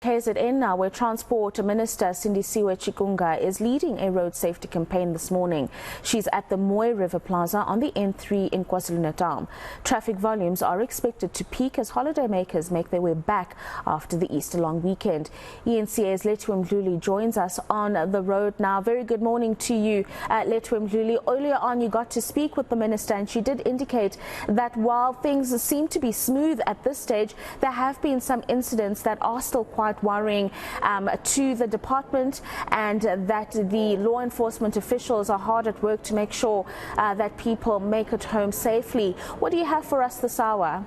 KZN now, where Transport Minister Sindisiwe Chikunga is leading a road safety campaign this morning. She's at the Mooi River Plaza on the N3 in KwaZulu-Natal. Traffic volumes are expected to peak as holidaymakers make their way back after the Easter long weekend. eNCA's Lethiwe Mdluli joins us on the road now. Very good morning to you, Lethiwe Mdluli. Earlier on, you got to speak with the minister, and she did indicate that while things seem to be smooth at this stage, there have been some incidents that are still quite worrying to the department, and that the law enforcement officials are hard at work to make sure that people make it home safely. What do you have for us this hour?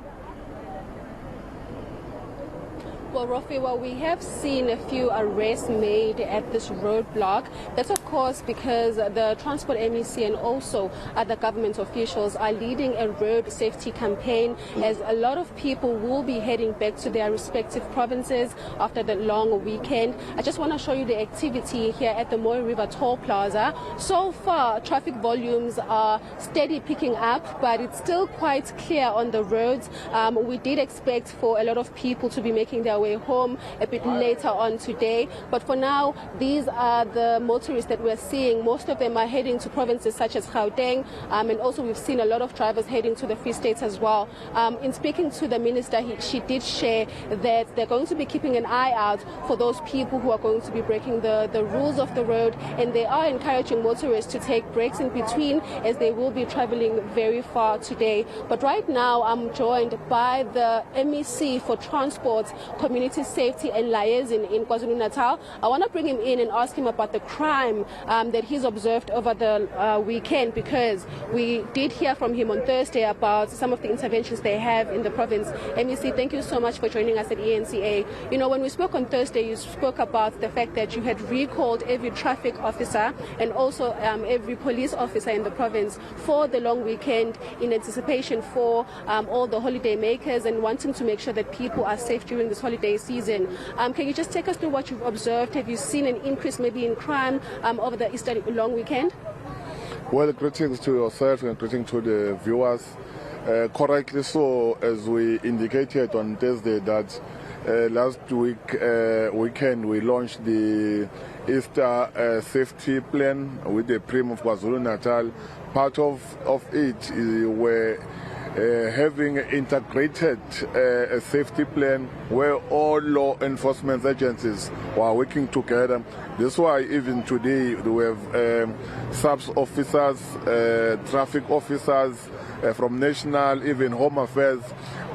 Well, Rafi, we have seen a few arrests made at this roadblock. That's, of course, because the Transport MEC and also other government officials are leading a road safety campaign, as a lot of people will be heading back to their respective provinces after the long weekend. I just want to show you the activity here at the Mooi River Toll Plaza. So far, traffic volumes are steady picking up, but it's still quite clear on the roads. We did expect for a lot of people to be making their way home a bit later on today, but for now these are the motorists that we're seeing. Most of them are heading to provinces such as Gauteng, and also we've seen a lot of drivers heading to the Free State as well. In speaking to the minister, she did share that they're going to be keeping an eye out for those people who are going to be breaking the rules of the road, and they are encouraging motorists to take breaks in between, as they will be traveling very far today. But right now I'm joined by the MEC for Transport, Community Safety and Liaison in KwaZulu-Natal. I want to bring him in and ask him about the crime that he's observed over the weekend, because we did hear from him on Thursday about some of the interventions they have in the province. MEC, thank you so much for joining us at eNCA. You know, when we spoke on Thursday, you spoke about the fact that you had recalled every traffic officer and also every police officer in the province for the long weekend in anticipation for all the holiday makers and wanting to make sure that people are safe during this holiday season. Can you just take us through what you've observed? Have you seen an increase maybe in crime over the Easter long weekend? Well, greetings to yourself and greetings to the viewers. Correctly so, as we indicated on Thursday, that last weekend we launched the Easter safety plan with the Prim of KwaZulu-Natal. Part of it were having integrated a safety plan where all law enforcement agencies were working together. That's why even today we have subs officers, traffic officers from national, even home affairs.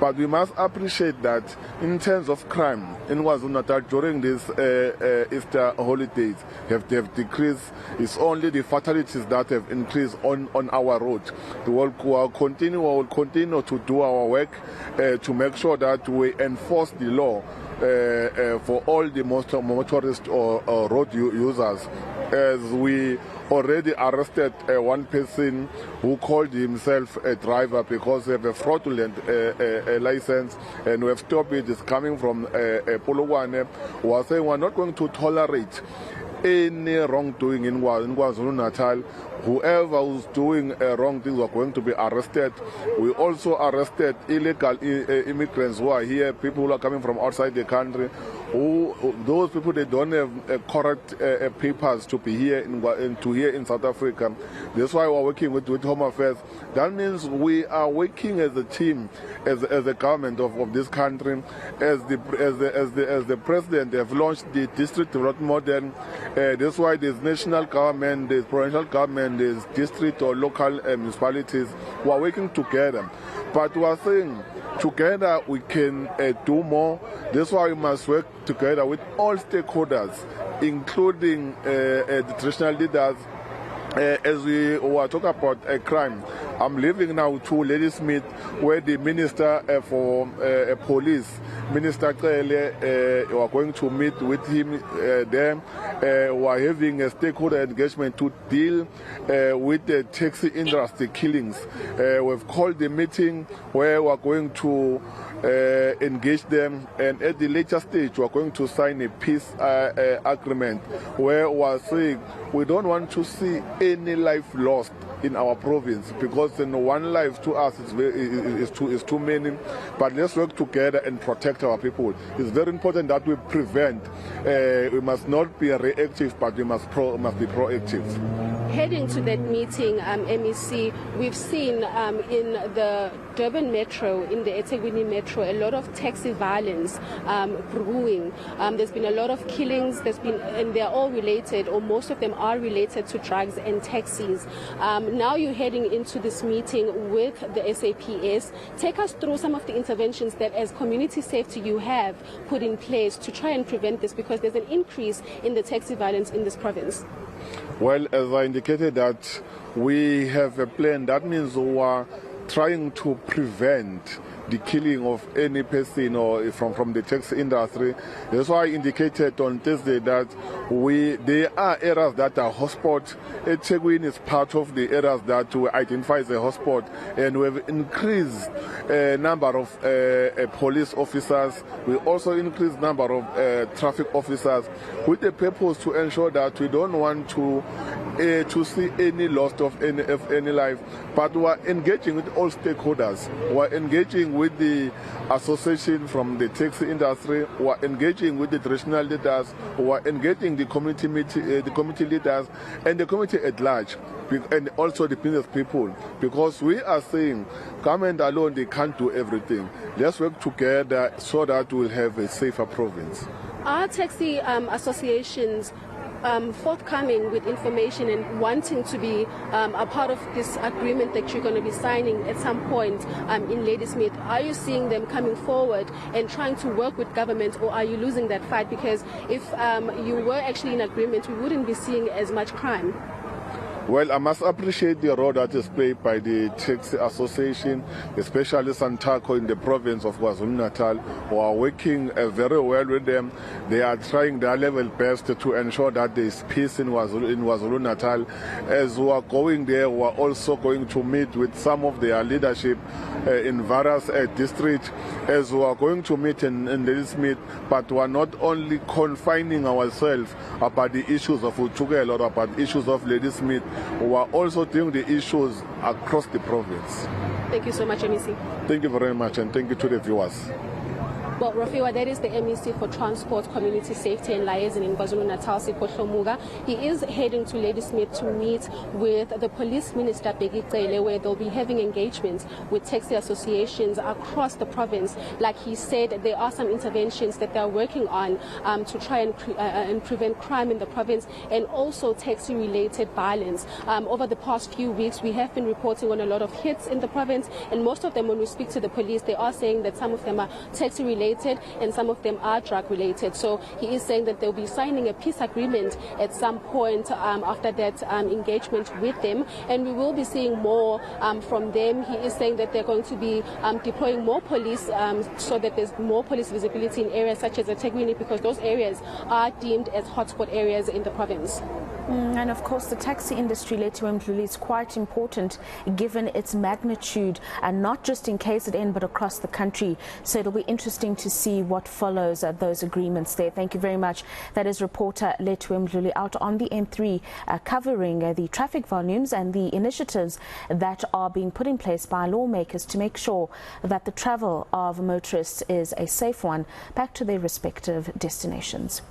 But we must appreciate that in terms of crime in KwaZulu-Natal during these Easter holidays have decreased. It's only the fatalities that have increased on our road. We will continue to do our work to make sure that we enforce the law for all the motorists or road users, as we already arrested one person who called himself a driver because they have a fraudulent license, and we have stopped it. It's coming from Polokwane, who are saying we're not going to tolerate any wrongdoing in KwaZulu-Natal. Whoever who's doing wrong things are going to be arrested. We also arrested illegal immigrants who are here, people who are coming from outside the country. Those people, they don't have correct papers to be here in South Africa. That's why we're working with Home Affairs. That means we are working as a team, as a government of this country. As the president, they have launched the district development model. That's why there's national government, there's provincial government, there's district or local municipalities who are working together. But we are saying together we can do more. That's why we must work together with all stakeholders, including the traditional leaders. As we were talking about crime, I'm leaving now to Lethiwe, where the Minister for Police, Minister Kele, we are going to meet with him there. We are having a stakeholder engagement to deal with the taxi industry killings. We've called the meeting where we are going to engage them, and at the later stage we are going to sign a peace agreement where we are saying we don't want to see any life lost in our province, because one life to us is too many. But let's work together and protect our people. It's very important that we prevent. We must not be reactive, but we must be proactive. Heading to that meeting, MEC, we've seen in the Durban Metro, in the eThekwini Metro, a lot of taxi violence brewing. There's been a lot of killings, and they're all related, or most of them are related to drugs and taxis. Now you're heading into this meeting with the SAPS. Take us through some of the interventions that as community safety you have put in place to try and prevent this, because there's an increase in the taxi violence in this province. Well, as I indicated that we have a plan, that means we are trying to prevent the killing of any person or from the taxi industry. That's why I indicated on Thursday that there are areas that are hotspot. eThekwini is part of the areas that we identify as a hotspot, and we have increased number of police officers. We also increased number of traffic officers, with the purpose to ensure that we don't want to see any loss of any life, but we are engaging with all stakeholders. We are engaging with the association from the taxi industry. We are engaging with the traditional leaders. We are engaging the community leaders and the community at large, and also the business people, because we are saying government alone, they can't do everything. Let's work together so that we'll have a safer province. Are taxi associations forthcoming with information and wanting to be a part of this agreement that you're going to be signing at some point in Ladysmith? Are you seeing them coming forward and trying to work with government, or are you losing that fight? Because if you were actually in agreement, we wouldn't be seeing as much crime. Well, I must appreciate the role that is played by the Taxi Association, especially Santaco in the province of KwaZulu-Natal, who are working very well with them. They are trying their level best to ensure that there is peace in KwaZulu-Natal. As we are going there, we are also going to meet with some of their leadership in various districts, as we are going to meet in Ladysmith. But we are not only confining ourselves about the issues of Utukela or about issues of Ladysmith. We are also dealing the issues across the province. Thank you so much, MEC. Thank you very much, and thank you to the viewers. Well, Rafiwa, that is the MEC for Transport, Community Safety and Liaison in KwaZulu-Natal, Sipho. He is heading to Ladysmith to meet with the Police Minister, Bheki, where they'll be having engagements with taxi associations across the province. Like he said, there are some interventions that they're working on to try and prevent crime in the province, and also taxi-related violence. Over the past few weeks, we have been reporting on a lot of hits in the province, and most of them, when we speak to the police, they are saying that some of them are taxi-related and some of them are drug related. So he is saying that they'll be signing a peace agreement at some point after that engagement with them, and we will be seeing more from them. He is saying that they're going to be deploying more police so that there's more police visibility in areas such as eThekwini, because those areas are deemed as hotspot areas in the province. And of course, the taxi industry, Lethiwe Mdluli, is quite important given its magnitude, and not just in KZN but across the country. So it'll be interesting to see what follows those agreements there. Thank you very much. That is reporter Lethiwe Mdluli out on the N3 covering the traffic volumes and the initiatives that are being put in place by lawmakers to make sure that the travel of motorists is a safe one back to their respective destinations.